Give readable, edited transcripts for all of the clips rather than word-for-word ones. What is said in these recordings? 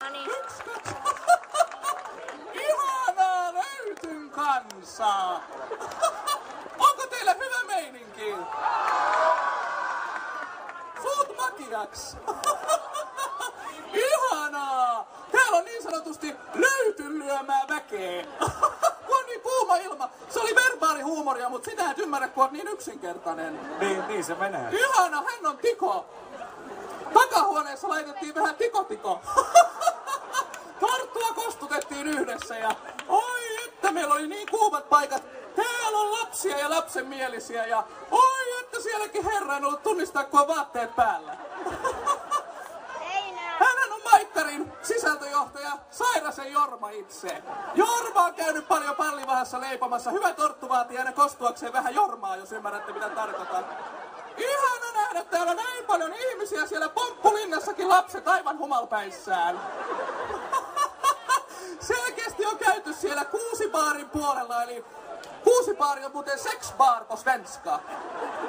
Noniin. Ihanaa löytyn kanssa. Onko teillä hyvä meininki? Suut makiaks. Ihanaa. Täällä on niin sanotusti löytyn lyömää väkeä. Kun on niin kuuma ilma. Se oli verbaalihuumoria, mutta sitä et ymmärrä, kun on niin yksinkertainen. Niin se menee. Ihana, hän on Tiko. Takahuoneessa laitettiin vähän tiko. Torttua kostutettiin yhdessä ja oi että meillä oli niin kuumat paikat. Täällä on lapsia ja lapsenmielisiä ja oi että sielläkin herra en ollut tunnistaa, kun on vaatteet päällä. Hän on Maikkarin sisältöjohtaja Sairasen Jorma itse. Jorma on käynyt paljon Pallivahassa leipomassa. Hyvä torttu vaatii aina kostuakseen vähän Jormaa, jos ymmärrätte mitä tarkoitan. Ihana nähdä täällä näin paljon ihmisiä siellä Pomppulinnassakin lapset aivan humalpäissään. Selkeästi on käyty siellä Kuusibaarin puolella, eli Kuusibaari on muuten sexbar på svenska.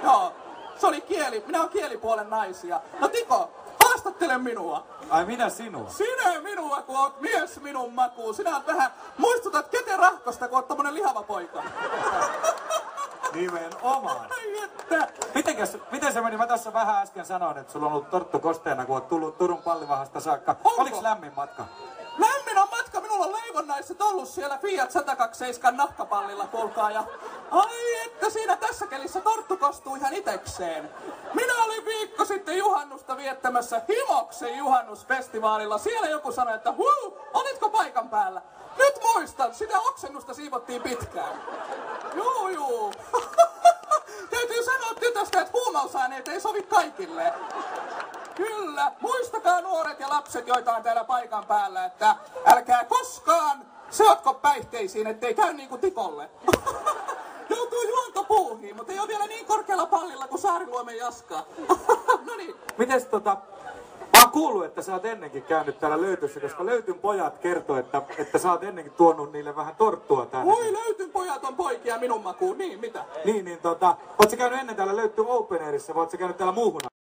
Joo, se oli minä oon kielipuolen naisia. No Tiko, haastattele minua. Ai minä sinua? Sinä minua, kun oot mies minun makuun. Sinä oot vähän, muistutat Kete Rahkosta, kun oot tommonen lihava poika. Nimenomaan. Ai että. Miten se meni? Mä tässä vähän äsken sanoin, että sulla on ollut torttu kosteena, kun oot tullut Turun Pallivahasta saakka. Onko? Oliks lämmin matka? Lämmin on matka. Minulla on leivonnaiset ollut siellä Fiat 127 nahkapallilla, kuulkaa. Ja ai että siinä tässä kelissä torttu kostuu ihan itekseen. Minä olin viikko sitten juhannusta viettämässä Himoksen juhannusfestivaalilla. Siellä joku sanoi, että olitko paikan päällä? Nyt muistan, sitä oksennusta siivottiin pitkään. Juu. Täytyy sanoa tytöstä, että huumausaineet ei sovi kaikille. Kyllä, muistakaa nuoret ja lapset, joita on täällä paikan päällä, että älkää koskaan seotko päihteisiin, ettei käy niinku Tikolle. Joutuu juontopuuhiin, mutta ei ole vielä niin korkealla pallilla kuin Saariluomen Jaska. Noniin. Mites mä oon kuullut, että sä oot ennenkin käynyt täällä Löytyssä, koska Löytyn pojat kertoo, että sä oot ennenkin tuonut niille vähän torttua tänne. Oi, Löytyn pojat on poikia minun makuun, niin mitä? Oot sä käynyt ennen täällä Löytty Open Airissa vai oot sä käynyt täällä muuhun?